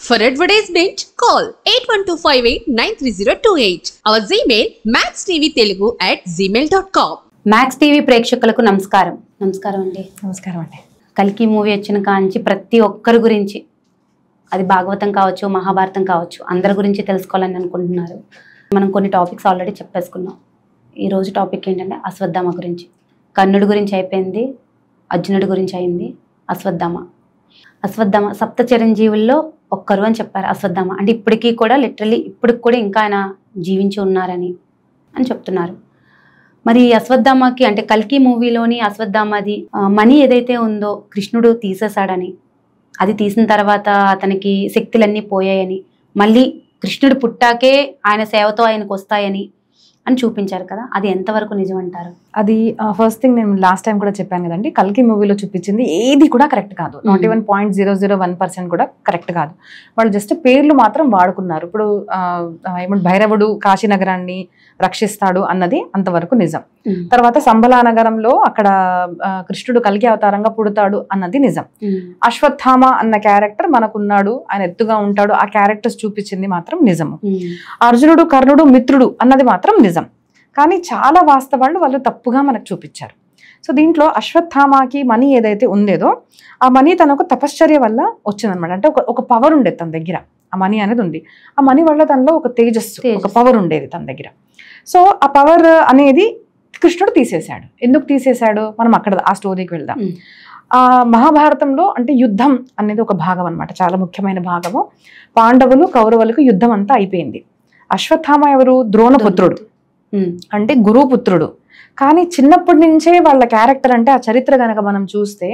For advertisement, call 8125893028. Our Gmail maxtvtelugu@gmail.com. Max TV ప్రేక్షకులకు నమస్కారం. నమస్కారం అండి. నమస్కారం అండి. కల్కి మూవీ వచ్చిన కాంచి ప్రతి ఒక్కరి గురించి, అది భాగవతం కావచ్చు, మహాభారతం కావచ్చు, అందరి గురించి తెలుసుకోవాలని అనుకుంటున్నారు. మనం కొన్ని టాపిక్స్ ఆల్రెడీ చెప్పేసుకున్నాం. ఈరోజు టాపిక్ ఏంటంటే అశ్వత్థామ గురించి. కర్ణుడి గురించి అయిపోయింది, అర్జునుడి గురించి అయింది, అశ్వత్థామ సప్త చిరంజీవుల్లో ఒక్కరు అని చెప్పారు. అశ్వత్థామ అంటే ఇప్పటికీ కూడా లిటరలీ ఇప్పటికి కూడా ఇంకా ఆయన జీవించి ఉన్నారని చెప్తున్నారు. మరి అశ్వత్థామకి అంటే కల్కి మూవీలోని అశ్వత్థామది మనీ ఏదైతే ఉందో కృష్ణుడు తీసేశాడని, అది తీసిన తర్వాత అతనికి శక్తులన్నీ పోయాయని, మళ్ళీ కృష్ణుడు పుట్టాకే ఆయన సేవతో ఆయనకు వస్తాయని అని చూపించారు కదా, అది ఎంతవరకు నిజం అంటారు? అది ఫస్ట్ థింగ్ నేను లాస్ట్ టైం కూడా చెప్పాను కదండి, కల్కి మూవీలో చూపించింది ఏది కూడా కరెక్ట్ కాదు. నాట్ ఈవెన్ 0.001% కూడా కరెక్ట్ కాదు. వాళ్ళు జస్ట్ పేర్లు మాత్రం వాడుకున్నారు. ఇప్పుడు ఏమంటే భైరవుడు కాశీనగరాన్ని రక్షిస్తాడు అన్నది అంతవరకు నిజం. తర్వాత సంబలా నగరంలో అక్కడ కృష్ణుడు కల్కి అవతారంగా పుడతాడు అన్నది నిజం. అశ్వత్థామ అన్న క్యారెక్టర్ మనకున్నాడు, ఆయన ఎత్తుగా ఉంటాడు, ఆ క్యారెక్టర్స్ చూపించింది మాత్రం నిజము. అర్జునుడు కర్ణుడు మిత్రుడు అన్నది మాత్రం నిజం. కానీ చాలా వాస్తవాలు వాళ్ళు తప్పుగా మనకు చూపించారు. సో దీంట్లో అశ్వత్థామకి మనీ ఏదైతే ఉండేదో ఆ మనీ తనకు తపశ్చర్య వల్ల వచ్చిందనమాట. అంటే ఒక పవర్ ఉండేది తన దగ్గర, ఆ మనీ అనేది ఉంది. ఆ మనీ వల్ల తనలో ఒక తేజస్సు, ఒక పవర్ ఉండేది తన దగ్గర. సో ఆ పవర్ అనేది కృష్ణుడు తీసేశాడు. ఎందుకు తీసేశాడు మనం అక్కడ ఆ స్టోరీకి వెళ్దాం. ఆ మహాభారతంలో అంటే యుద్ధం అనేది ఒక భాగం అనమాట, చాలా ముఖ్యమైన భాగము. పాండవులు కౌరవులకు యుద్ధం అంతా అయిపోయింది. అశ్వత్థామ ఎవరు? ద్రోణపుత్రుడు, అంటే గురుపుత్రుడు. కానీ చిన్నప్పటి నుంచే వాళ్ళ క్యారెక్టర్ అంటే ఆ చరిత్ర గనక మనం చూస్తే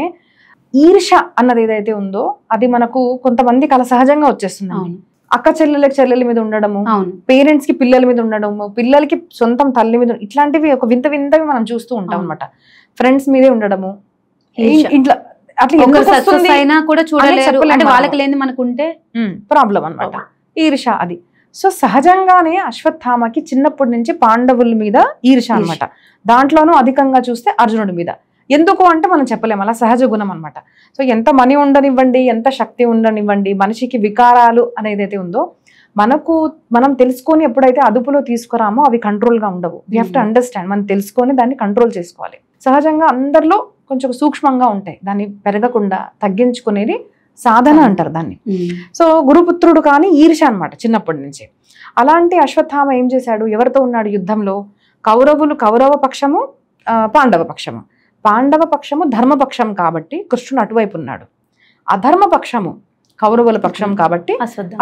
ఈర్ష అన్నది ఏదైతే ఉందో అది మనకు కొంతమందికి అలా సహజంగా వచ్చేస్తుంది. అక్క చెల్లెల మీద ఉండడము, పేరెంట్స్ కి పిల్లల మీద ఉండడము, పిల్లలకి సొంతం తల్లి మీద, ఇట్లాంటివి ఒక వింతవి మనం చూస్తూ ఉంటాం అనమాట. ఫ్రెండ్స్ మీదే ఉండడము, ఇంట్లో అట్లా అయినా కూడా చూడలేరు, వాళ్ళకి లేని మనకుంటే ప్రాబ్లం అనమాట, ఈర్ష అది. సో సహజంగానే అశ్వత్థామకి చిన్నప్పటి నుంచి పాండవుల మీద ఈర్ష అనమాట. దాంట్లోనూ అధికంగా చూస్తే అర్జునుడి మీద. ఎందుకు అంటే మనం చెప్పలేము, అలా సహజ గుణం అనమాట. సో ఎంత మనీ ఉండనివ్వండి, ఎంత శక్తి ఉండనివ్వండి, మనిషికి వికారాలు అనేది ఉందో మనం తెలుసుకొని ఎప్పుడైతే అదుపులో తీసుకురామో అవి కంట్రోల్గా ఉండవు. వీ హ్యావ్ టు అండర్స్టాండ్, మనం తెలుసుకొని దాన్ని కంట్రోల్ చేసుకోవాలి. సహజంగా అందరిలో కొంచెం సూక్ష్మంగా ఉంటాయి, దాన్ని పెరగకుండా తగ్గించుకునేది సాధన అంటారు దాన్ని. సో గురుపుత్రుడు కానీ ఈర్ష అనమాట చిన్నప్పటి నుంచి. అలాంటి అశ్వత్థామ ఏం చేశాడు? ఎవరితో ఉన్నాడు యుద్ధంలో? కౌరవ పక్షము, పాండవ పక్షము. పాండవ పక్షము ధర్మపక్షం కాబట్టి కృష్ణుడు అటువైపు ఉన్నాడు. అధర్మ పక్షము కౌరవుల పక్షం కాబట్టి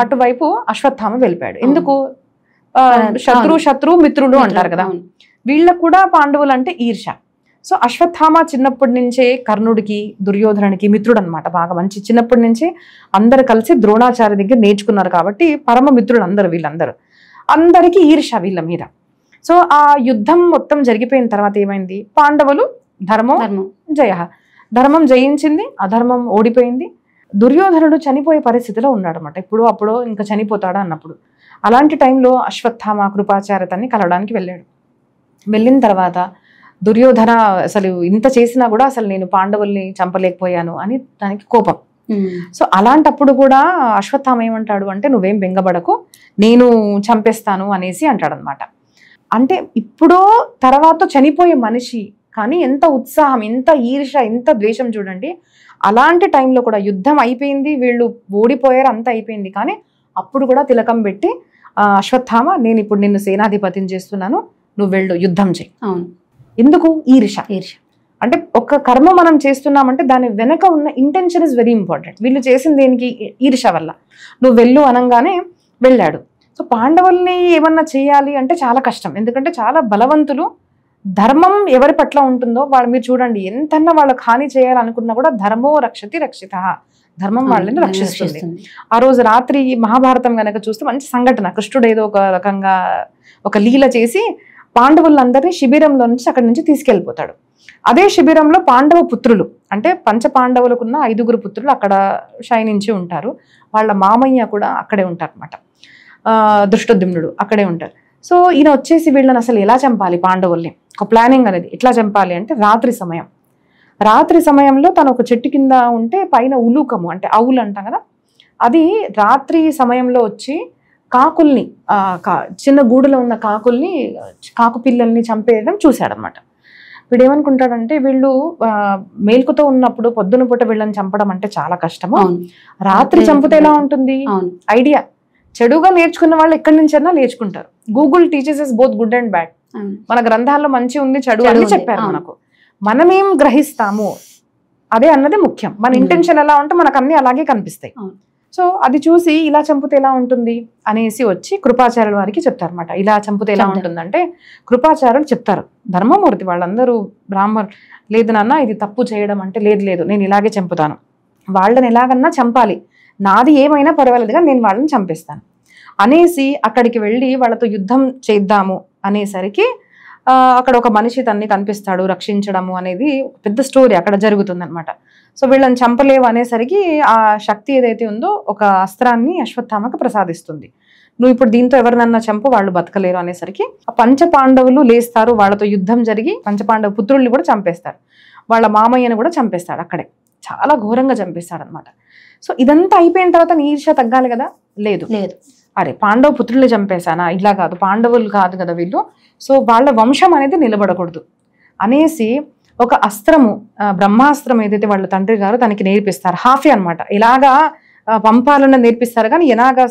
అటువైపు అశ్వత్థామ వెళ్ళిపోయాడు. ఎందుకు? శత్రు మిత్రుడు అంటారు కదా, వీళ్ళకు కూడా పాండవులు అంటే ఈర్ష. సో అశ్వత్థామ చిన్నప్పటి నుంచే కర్ణుడికి దుర్యోధనుడికి మిత్రుడు అనమాట, బాగా మంచి. చిన్నప్పటి నుంచి అందరు కలిసి ద్రోణాచార్య దగ్గర నేర్చుకున్నారు కాబట్టి పరమ మిత్రుడు వీళ్ళందరూ. అందరికీ ఈర్ష వీళ్ళ మీద. సో ఆ యుద్ధం మొత్తం జరిగిపోయిన తర్వాత ఏమైంది? పాండవులు ధర్మం జయించింది, అధర్మం ఓడిపోయింది. దుర్యోధనుడు చనిపోయే పరిస్థితిలో ఉన్నాడు అనమాట. అప్పుడు ఇంకా చనిపోతాడా అన్నప్పుడు. అలాంటి టైంలో అశ్వత్థామ కృపాచార్యతని కలవడానికి వెళ్ళాడు. వెళ్ళిన తర్వాత దుర్యోధన అసలు ఇంత చేసినా కూడా అసలు నేను పాండవుల్ని చంపలేకపోయాను అని దానికి కోపం. సో అలాంటప్పుడు కూడా అశ్వత్థామ ఏమంటాడు అంటే, నువ్వేం బెంగపడకు, నేను చంపేస్తాను అనేసి అంటాడనమాట. అంటే ఇప్పుడో తర్వాత చనిపోయే మనిషి కానీ ఎంత ఉత్సాహం, ఎంత ఈర్ష, ఎంత ద్వేషం చూడండి. అలాంటి టైంలో కూడా యుద్ధం అయిపోయింది, వీళ్ళు ఓడిపోయారు, అంతా అయిపోయింది. కానీ అప్పుడు కూడా తిలకం పెట్టి అశ్వత్థామ, నేను ఇప్పుడు నిన్ను సేనాధిపతిని చేస్తున్నాను, నువ్వు వెళ్ళు, యుద్ధం చేయి. ఎందుకు? ఈర్ష. అంటే ఒక కర్మ మనం చేస్తున్నామంటే దాని వెనక ఉన్న ఇంటెన్షన్ ఇస్ వెరీ ఇంపార్టెంట్. వీళ్ళు చేసింది దేనికి? ఈర్ష వల్ల. నువ్వు వెళ్ళు అనగానే వెళ్ళాడు. సో పాండవుల్ని ఏమన్నా చేయాలి అంటే చాలా కష్టం, ఎందుకంటే చాలా బలవంతులు. ధర్మం ఎవరి పట్ల ఉంటుందో వాళ్ళు, మీరు చూడండి, ఎంతన్నా వాళ్ళకి హాని చేయాలనుకున్నా కూడా ధర్మో రక్షతి రక్షిత, ధర్మం వాళ్ళని రక్షిస్తుంది. ఆ రోజు రాత్రి మహాభారతం కనుక చూస్తే మంచి సంఘటన. కృష్ణుడు ఏదో ఒక రకంగా ఒక లీల చేసి పాండవులందరినీ శిబిరంలో నుంచి అక్కడి నుంచి తీసుకెళ్ళిపోతాడు. అదే శిబిరంలో పాండవ పుత్రులు అంటే పంచ పాండవులకున్న 5 పుత్రులు అక్కడ శయనించి ఉంటారు. వాళ్ళ మామయ్య కూడా అక్కడే ఉంటారు అనమాట, దృష్టద్యుమ్నుడు అక్కడే ఉంటారు. సో ఈయన వచ్చేసి వీళ్ళని అసలు ఎలా చంపాలి, పాండవుల్ని ఒక ప్లానింగ్ అనేది ఎట్లా చంపాలి అంటే రాత్రి సమయంలో తను ఒక చెట్టు కింద ఉంటే పైన ఉలూకము అంటే ఆవులు అంటాం కదా, అది రాత్రి సమయంలో వచ్చి కాకుల్ని చిన్న గూడులో ఉన్న కాకు పిల్లల్ని చంపేయడం చూశాడనమాట. వీడు ఏమనుకుంటాడంటే వీళ్ళు మేల్కుతో ఉన్నప్పుడు పొద్దున పూట వీళ్ళని చంపడం అంటే చాలా కష్టము, రాత్రి చంపితే ఎలా ఉంటుంది ఐడియా. చెడుగా నేర్చుకున్న వాళ్ళు ఎక్కడి నుంచైనా నేర్చుకుంటారు. Google teachers is both good and bad. మన గ్రంథాల్లో మంచి ఉంది చెడు అని చెప్పారు మనకు. మనమేం గ్రహిస్తాము అదే అన్నది ముఖ్యం. మన ఇంటెన్షన్ ఎలా ఉంటే మనకు అన్ని అలాగే కనిపిస్తాయి. సో అది చూసి ఇలా చంపితే ఎలా ఉంటుంది అనేసి వచ్చి కృపాచార్యుల వారికి చెప్తారు అనమాట. ఇలా చంపితే ఎలా ఉంటుందంటే కృపాచార్యులు చెప్తారు, ధర్మమూర్తి వాళ్ళందరూ బ్రాహ్మణులు, లేదు నాన్న ఇది తప్పు చేయడం అంటే, లేదు నేను ఇలాగే చంపుతాను, వాళ్ళని ఎలాగన్నా చంపాలి, నాది ఏమైనా పర్వాలేదు కానీ నేను వాళ్ళని చంపేస్తాను అనేసి అక్కడికి వెళ్ళి వాళ్ళతో యుద్ధం చేద్దాము అనేసరికి అక్కడ ఒక మనిషి తన్ని కనిపిస్తాడు, రక్షించడము అనేది పెద్ద స్టోరీ అక్కడ జరుగుతుంది అనమాట. సో వీళ్ళని చంపలేవు అనేసరికి ఆ శక్తి ఏదైతే ఉందో ఒక అస్త్రాన్ని అశ్వత్థామకు ప్రసాదిస్తుంది. నువ్వు ఇప్పుడు దీంతో ఎవరినన్నా చంపు, వాళ్ళు బతకలేరు అనేసరికి ఆ పంచపాండవులు లేస్తారు, వాళ్ళతో యుద్ధం జరిగి పంచపాండవ పుత్రుల్ని కూడా చంపేస్తాడు, వాళ్ళ మామయ్యను కూడా చంపేస్తాడు, అక్కడే చాలా ఘోరంగా చంపేస్తాడు అనమాట. సో ఇదంతా అయిపోయిన తర్వాత నీ ఈర్ష్య తగ్గాలి కదా, లేదు అరే పాండవ పుత్రుల్ని చంపేశానా, ఇలా కాదు, పాండవులు కాదు కదా వీళ్ళు, సో వాళ్ళ వంశం అనేది నిలబడకూడదు అనేసి ఒక అస్త్రము, బ్రహ్మాస్త్రం ఏదైతే వాళ్ళ తండ్రి గారు తనకి నేర్పిస్తారు, హాఫీ అనమాట. ఇలాగా పంపాలన్నది నేర్పిస్తారు కానీ ఎలాగా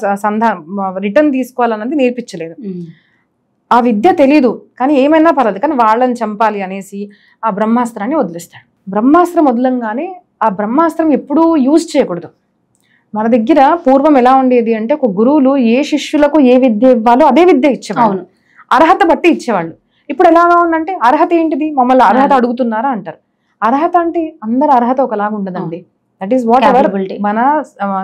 రిటర్న్ తీసుకోవాలన్నది నేర్పించలేదు. ఆ విద్య తెలీదు కానీ ఏమైనా పర్లేదు కానీ వాళ్ళని చంపాలి అనేసి ఆ బ్రహ్మాస్త్రాన్ని వదిలేస్తాడు. బ్రహ్మాస్త్రం వదలంగానే ఆ బ్రహ్మాస్త్రం ఎప్పుడూ యూజ్ చేయకూడదు. మన దగ్గర పూర్వం ఎలా ఉండేది అంటే ఒక గురువులు ఏ శిష్యులకు ఏ విద్య ఇవ్వాలో అదే విద్య ఇచ్చేవాళ్ళు, అర్హత బట్టి ఇచ్చేవాళ్ళు. ఇప్పుడు ఎలాగా ఉందంటే అర్హత ఏంటిది, మమ్మల్ని అర్హత అడుగుతున్నారా అంటారు. అర్హత అంటే అందరు అర్హత ఒకలాగా ఉండదండి. దట్ ఈస్ వాట్ ఎవర్ మన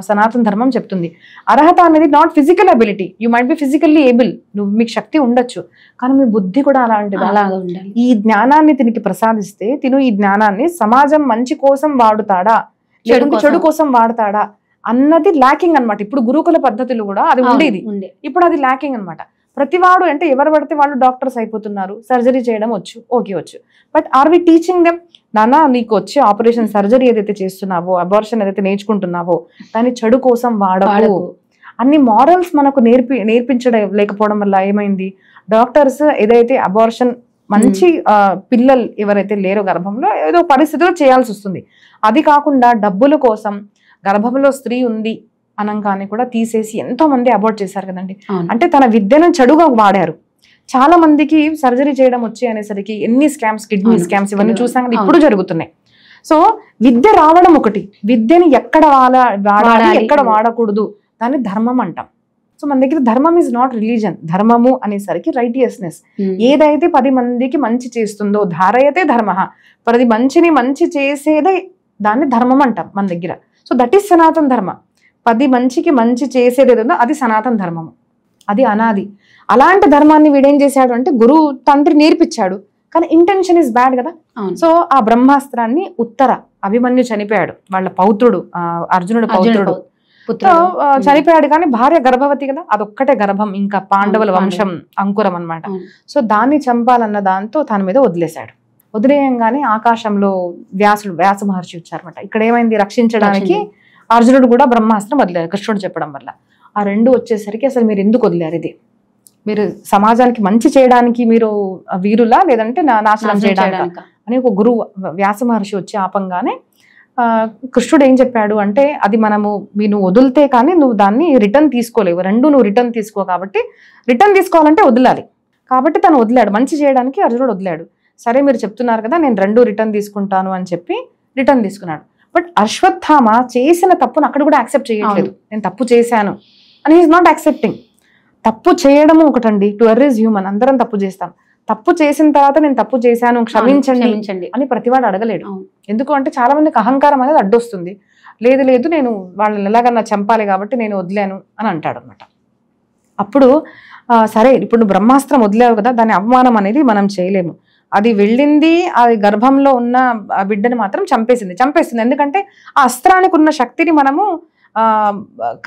సనాతన ధర్మం చెప్తుంది. అర్హత అనేది not physical ability. You might be physically able, మీకు శక్తి ఉండొచ్చు కానీ మీ బుద్ధి కూడా అలాంటిది. ఈ జ్ఞానాన్ని తినికి ప్రసాదిస్తే తిను ఈ జ్ఞానాన్ని సమాజం మంచి కోసం వాడుతాడా లేదంటే చెడు కోసం వాడతాడా అన్నది ల్యాకింగ్ అనమాట. ఇప్పుడు గురుకుల పద్ధతులు కూడా అది ఉండేది, ఇప్పుడు అది ల్యాకింగ్ అనమాట. ప్రతివాడు అంటే ఎవరు పడితే వాళ్ళు డాక్టర్స్ అయిపోతున్నారు, సర్జరీ చేయడం వచ్చు, ఓకే వచ్చు, but are we teaching them, నాన్న నీకు వచ్చే ఆపరేషన్ సర్జరీ ఏదైతే చేస్తున్నావో, అబార్షన్ ఏదైతే నేర్చుకుంటున్నావో దాన్ని చెడు కోసం వాడకు. అన్ని మారల్స్ మనకు నేర్పించడం లేకపోవడం వల్ల ఏమైంది, డాక్టర్స్ ఏదైతే అబార్షన్ మంచి పిల్లలు ఎవరైతే లేరో గర్భంలో ఏదో పరిస్థితిలో చేయాల్సి వస్తుంది, అది కాకుండా డబ్బుల కోసం గర్భంలో స్త్రీ ఉంది అనంగానే కూడా తీసేసి ఎంతో మంది అబార్ట్ చేశారు కదండి. అంటే తన విద్యను చెడుగా వాడారు. చాలా మందికి సర్జరీ చేయడం వచ్చి అనేసరికి ఎన్ని స్కామ్స్, కిడ్నీ స్కామ్స్ ఇవన్నీ చూసాం కదా, ఇప్పుడు జరుగుతున్నాయి. సో విద్య రావడం ఒకటి, విద్యని ఎక్కడ వాడాలి ఎక్కడ వాడకూడదు దాన్ని ధర్మం అంటాం. సో మన దగ్గర ధర్మం ఈజ్ నాట్ రిలీజన్. ధర్మము అనేసరికి రైటియస్నెస్, ఏదైతే 10 మందికి మంచి చేస్తుందో ధారయతే ధర్మ, 10 మంచిని మంచి చేసేదే దాన్ని ధర్మం అంటాం మన దగ్గర. సో దట్ ఈస్ సనాతన ధర్మ. 10 మంచికి మంచి చేసేది ఏదో అది సనాతన ధర్మము, అది అనాది. అలాంటి ధర్మాన్ని వీడేం చేశాడు అంటే గురువు తండ్రి నేర్పించాడు కానీ ఇంటెన్షన్ ఇస్ బ్యాడ్ కదా. సో ఆ బ్రహ్మాస్త్రాన్ని అభిమన్యు చనిపోయాడు, వాళ్ళ పౌత్రుడు, అర్జునుడు పౌత్రుడు చనిపోయాడు కానీ భార్య గర్భవతి కదా, అదొక్కటే గర్భం, ఇంకా పాండవుల వంశం అంకురం అనమాట. సో దాన్ని చంపాలన్న దాంతో తన మీద వదిలేశాడు. వదిలేయంగానే ఆకాశంలో వ్యాస మహర్షి వచ్చారనమాట. ఇక్కడ ఏమైంది, రక్షించడానికి అర్జునుడు కూడా బ్రహ్మాస్త్రం వదిలేరు కృష్ణుడు చెప్పడం వల్ల. ఆ రెండు వచ్చేసరికి అసలు మీరు ఎందుకు వదిలేరు, ఇది మీరు సమాజానికి మంచి చేయడానికి మీరు వీరులా లేదంటే నాశనం చేయడానికి అని ఒక గురువు వ్యాస మహర్షి వచ్చి ఆపంగానే కృష్ణుడు ఏం చెప్పాడు అంటే అది నువ్వు వదిలితే కానీ నువ్వు దాన్ని రిటర్న్ తీసుకోలేవు, రెండు నువ్వు రిటర్న్ తీసుకో, కాబట్టి రిటర్న్ తీసుకోవాలంటే వదిలాలి, కాబట్టి తను వదిలాడు, మంచి చేయడానికి అర్జునుడు వదిలాడు. సరే మీరు చెప్తున్నారు కదా నేను 2 రిటర్న్ తీసుకుంటాను అని చెప్పి రిటర్న్ తీసుకున్నాడు. బట్ అశ్వత్థామ చేసిన తప్పును అక్కడ కూడా యాక్సెప్ట్ చేయట్లేదు, నేను తప్పు చేశాను అని ఈజ్ నాట్ యాక్సెప్టింగ్. తప్పు చేయడము ఒకటండి, టు ఎర్ర్ ఈజ్ హ్యూమన్, అందరం తప్పు చేస్తాం. తప్పు చేసిన తర్వాత నేను తప్పు చేశాను క్షమించండి అని ప్రతివాడు అడగలేడు. ఎందుకు అంటే చాలా మందికి అహంకారం అనేది అడ్డొస్తుంది. లేదు నేను వాళ్ళని ఎలాగన్నా చంపాలి కాబట్టి నేను వదిలాను అని అంటాడు అనమాట. అప్పుడు సరే ఇప్పుడు నువ్వు బ్రహ్మాస్త్రం వదిలేవు కదా, దాని అవమానం అనేది మనం చేయలేము. అది వెళ్ళింది ఆ గర్భంలో ఉన్న బిడ్డని మాత్రం చంపేసింది. ఎందుకంటే ఆ అస్త్రానికి ఉన్న శక్తిని మనము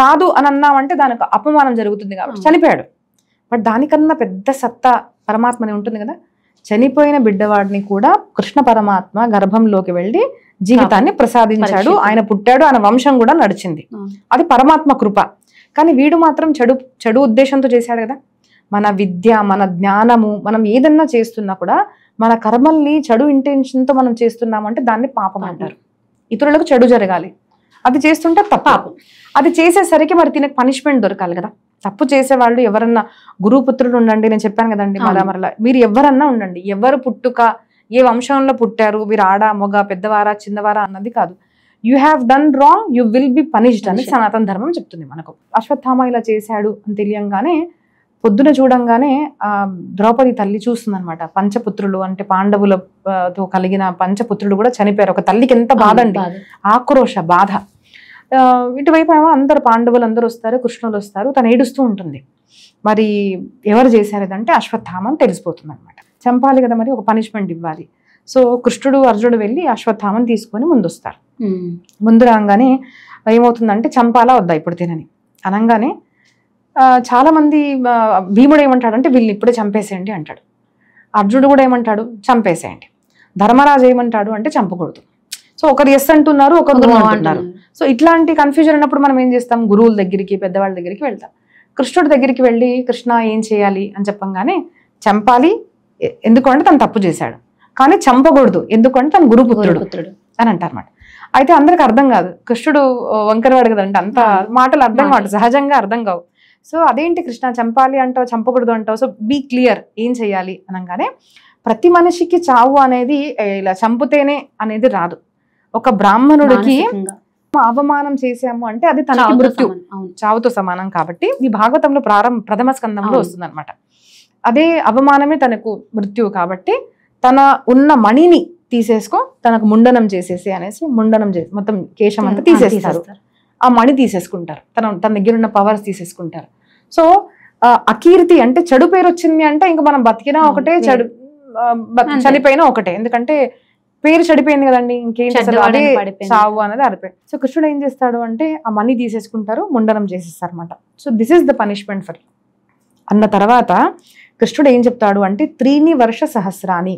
కాదు అని అన్నామంటే దానికి అపమానం జరుగుతుంది కాబట్టి చనిపోయాడు. బట్ దానికన్నా పెద్ద సత్తా పరమాత్మని ఉంటుంది కదా, చనిపోయిన బిడ్డవాడిని కూడా కృష్ణ పరమాత్మ గర్భంలోకి వెళ్ళి జీవితాన్ని ప్రసాదించాడు, ఆయన పుట్టాడు, ఆయన వంశం కూడా నడిచింది. అది పరమాత్మ కృప. కానీ వీడు మాత్రం చెడు ఉద్దేశంతో చేశాడు కదా. మన విద్య, మన జ్ఞానము, మనం ఏదన్నా చేస్తున్నా కూడా మన కర్మల్ని చెడు ఇంటెన్షన్తో మనం చేస్తున్నామంటే దాన్ని పాపం అంటారు. ఇతరులకు చెడు జరగాలి, అది చేస్తుంటే తప్పు. అది చేసేసరికి మరి తినకు పనిష్మెంట్ దొరకాలి కదా. తప్పు చేసేవాళ్ళు ఎవరన్నా గురుపుత్రులు ఉండండి, నేను చెప్పాను కదండి మరలా, మీరు ఎవరన్నా ఉండండి, ఎవరు పుట్టుక ఏ వంశంలో పుట్టారు, మీరు ఆడ మొగ పెద్దవారా చిన్నవారా అన్నది కాదు. You have done wrong, you will be punished అని సనాతన ధర్మం చెప్తుంది మనకు. అశ్వత్థామ ఇలా చేశాడు అని తెలియంగానే పొద్దున చూడంగానే ద్రౌపది తల్లి చూస్తుంది అనమాట. పంచపుత్రులు అంటే పాండవులతో కలిగిన పంచపుత్రులు కూడా చనిపోయారు. ఒక తల్లికి ఎంత బాధ అండి, ఆక్రోశ బాధ. ఇటువైపు ఏమో అందరు పాండవులు అందరూ వస్తారు, కృష్ణులు వస్తారు, తను ఏడుస్తూ ఉంటుంది. మరి ఎవరు చేశారు ఇదంటే అశ్వత్థామ అని తెలిసిపోతుంది అనమాట. చంపాలి కదా, మరి ఒక పనిష్మెంట్ ఇవ్వాలి. సో కృష్ణుడు అర్జునుడు వెళ్ళి అశ్వత్థామని తీసుకొని ముందు వస్తారు. ముందు రాగానే ఏమవుతుందంటే చంపాలా వద్దా ఇప్పుడు తినని అనగానే చాలా మంది భీముడు ఏమంటాడంటే వీళ్ళని ఇప్పుడే చంపేసేయండి అంటాడు. అర్జునుడు కూడా ఏమంటాడు, చంపేసేయండి. ధర్మరాజు ఏమంటాడు అంటే చంపకూడదు. సో ఒకరు ఎస్ అంటున్నారు, ఒకరు నో అంటున్నారు. సో ఇట్లాంటి కన్ఫ్యూజన్ ఉన్నప్పుడు మనం ఏం చేస్తాం, గురువుల దగ్గరికి పెద్దవాళ్ళ దగ్గరికి వెళ్తాం. కృష్ణుడి దగ్గరికి వెళ్ళి కృష్ణ ఏం చేయాలి అని చెప్పంగానే చంపాలి ఎందుకంటే తను తప్పు చేశాడు, కానీ చంపకూడదు ఎందుకంటే తను గురుపుత్రుడు అని అంటారన్నమాట. అయితే అందరికి అర్థం కాదు, కృష్ణుడు వంకరవాడు కదంటే అంత మాటలు అర్థం కాదు, సహజంగా అర్థం కావు. సో అదేంటి కృష్ణ చంపాలి అంటావు చంపకూడదు అంటావు, సో బీ క్లియర్ ఏం చెయ్యాలి అనగానే ప్రతి మనిషికి చావు అనేది ఇలా చంపుతేనే అనేది రాదు. ఒక బ్రాహ్మణుడికి అవమానం చేసాము అంటే అది తనకి మృత్యు, చావుతో సమానం. కాబట్టి ఈ భాగవతంలో ప్రథమ స్కందంలో వస్తుంది అనమాట. అదే అవమానమే తనకు మృత్యువు. కాబట్టి తన ఉన్న మణిని తీసేసుకో, తనకు ముండనం చేసేసి అనేసి ముండనం చేసి మొత్తం కేశం అంతా తీసేస్తారు. ఆ మణి తీసేసుకుంటారు, తన దగ్గర ఉన్న పవర్స్ తీసేసుకుంటారు. సో అకీర్తి అంటే చెడు పేరు వచ్చింది అంటే ఇంకా మనం బతికినా ఒకటే, చెడు చనిపోయినా ఒకటే. ఎందుకంటే పేరు చెడిపోయింది కదండి, ఇంకేంటి అసలు అదే చావు అనేది అడిపోయింది. సో కృష్ణుడు ఏం చేస్తాడు అంటే ఆ మనీ తీసేసుకుంటారు, ముండనం చేసేస్తారు అనమాట. So this is the punishment for అన్న తర్వాత కృష్ణుడు ఏం చెప్తాడు అంటే 3 వర్ష సహస్రాని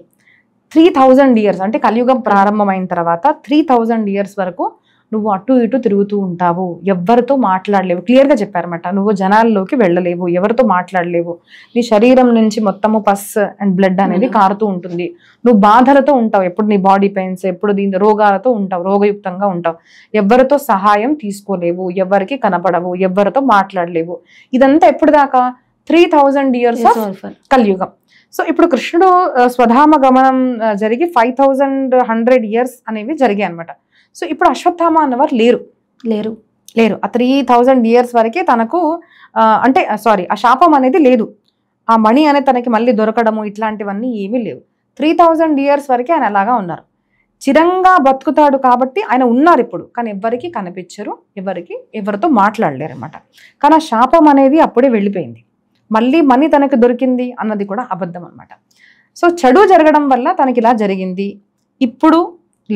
3000 years అంటే కలియుగం ప్రారంభమైన తర్వాత 3000 years వరకు నువ్వు అటు ఇటు తిరుగుతూ ఉంటావు, ఎవరితో మాట్లాడలేవు. క్లియర్గా చెప్పారన్నమాట. నువ్వు జనాల్లోకి వెళ్ళలేవు, ఎవరితో మాట్లాడలేవు, నీ శరీరం నుంచి మొత్తము పస్ అండ్ బ్లడ్ అనేది కారుతూ ఉంటుంది, నువ్వు బాధలతో ఉంటావు, ఎప్పుడు నీ బాడీ పెయిన్స్, ఎప్పుడు దీని రోగాలతో ఉంటావు, రోగయుక్తంగా ఉంటావు, ఎవరితో సహాయం తీసుకోలేవు, ఎవరికి కనపడవు, ఎవరితో మాట్లాడలేవు. ఇదంతా ఎప్పుడు దాకా 3000 years ఆఫ్ కలియుగం. సో ఇప్పుడు కృష్ణుడు స్వధామ గమనం జరిగి 5100 years అనేవి జరిగాయి అనమాట. సో ఇప్పుడు అశ్వత్థామ అన్నవారు లేరు. ఆ 3000 years వరకే తనకు అంటే సారీ ఆ శాపం అనేది లేదు, ఆ మణి అనేది తనకి మళ్ళీ దొరకడము ఇట్లాంటివన్నీ ఏమీ లేవు. 3000 years వరకే ఆయన అలాగా ఉన్నారు. చిరంగా బతుకుతాడు కాబట్టి ఆయన ఉన్నారు ఇప్పుడు, కానీ ఎవరికి కనిపించరు, ఎవరితో మాట్లాడలేరు అనమాట. కానీ ఆ శాపం అనేది అప్పుడే వెళ్ళిపోయింది. మళ్ళీ మనీ తనకు దొరికింది అన్నది కూడా అబద్ధం అనమాట. సో చెడు జరగడం వల్ల తనకి ఇలా జరిగింది. ఇప్పుడు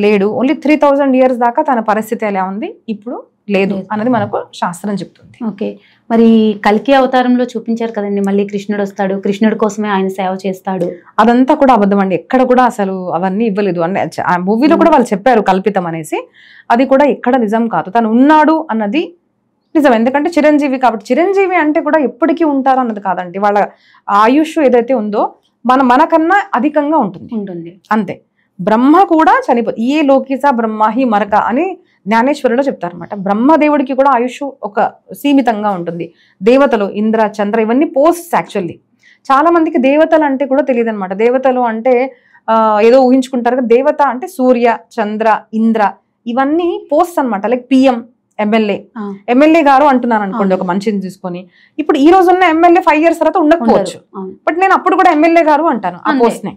లేడు, ఓన్లీ 3000 years దాకా తన పరిస్థితి ఎలా ఉంది, ఇప్పుడు లేదు అన్నది మనకు శాస్త్రం చెప్తుంది. ఓకే, మరి కల్కి అవతారంలో చూపించారు కదండి, మళ్ళీ కృష్ణుడు వస్తాడు, కృష్ణుడి కోసమే ఆయన సేవ చేస్తాడు, అదంతా కూడా అబద్ధం అండి. ఎక్కడ కూడా అసలు అవన్నీ ఇవ్వలేదు. అంటే ఆ మూవీలో కూడా వాళ్ళు చెప్పారు కల్పితం అనేసి, అది కూడా ఎక్కడ నిజం కాదు. తను ఉన్నాడు అన్నది నిజం, ఎందుకంటే చిరంజీవి కాబట్టి. చిరంజీవి అంటే కూడా ఎప్పటికీ ఉంటారు అన్నది కాదండి. వాళ్ళ ఆయుష్ ఏదైతే ఉందో మనకన్నా అధికంగా ఉంటుంది అంతే. బ్రహ్మ కూడా ఏ లోకిసా బ్రహ్మహి మరక అని జ్ఞానేశ్వరులో చెప్తారనమాట. బ్రహ్మదేవుడికి కూడా ఆయుష్ ఒక సీమితంగా ఉంటుంది. దేవతలు ఇంద్ర చంద్ర ఇవన్నీ పోస్ట్స్. యాక్చువల్లీ చాలా మందికి దేవతలు అంటే కూడా తెలియదు అనమాట. దేవతలు అంటే ఏదో ఊహించుకుంటారు, దేవత అంటే సూర్య చంద్ర ఇంద్ర ఇవన్నీ పోస్ట్స్ అనమాట. లైక్ పిఎం ఎమ్మెల్యే గారు అంటున్నాను అనుకోండి ఒక మనిషిని తీసుకొని. ఇప్పుడు ఈ రోజు ఉన్న ఎమ్మెల్యే 5 years తర్వాత ఉండకపోవచ్చు, బట్ నేను అప్పుడు కూడా ఎమ్మెల్యే గారు అంటాను ఆ పోస్ట్ ని.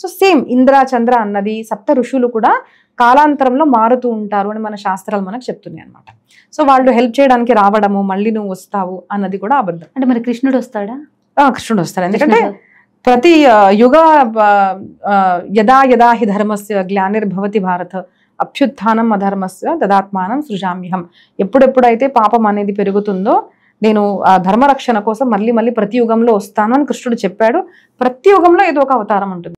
సో సేమ్ ఇంద్ర చంద్ర అన్నది సప్త ఋషులు కూడా కాలాంతరంలో మారుతూ ఉంటారు అని మన శాస్త్రాలు మనకు చెప్తున్నాయి అనమాట. సో వాళ్ళు హెల్ప్ చేయడానికి రావడము, మళ్ళీ నువ్వు వస్తావు అన్నది కూడా అబద్ధం. అంటే మరి కృష్ణుడు వస్తాడా? కృష్ణుడు వస్తాడు, ఎందుకంటే ప్రతి యుగ యదా యదా హి ధర్మస్య గ్లానిర్భవతి భారత అభ్యుత్థానం అధర్మస్య తదాత్మానం సృజామ్యహం. ఎప్పుడెప్పుడైతే పాపం అనేది పెరుగుతుందో నేను ఆ ధర్మరక్షణ కోసం మళ్ళీ ప్రతి యుగంలో వస్తాను అని కృష్ణుడు చెప్పాడు. ప్రతి యుగంలో ఏదో ఒక అవతారం ఉంటుంది.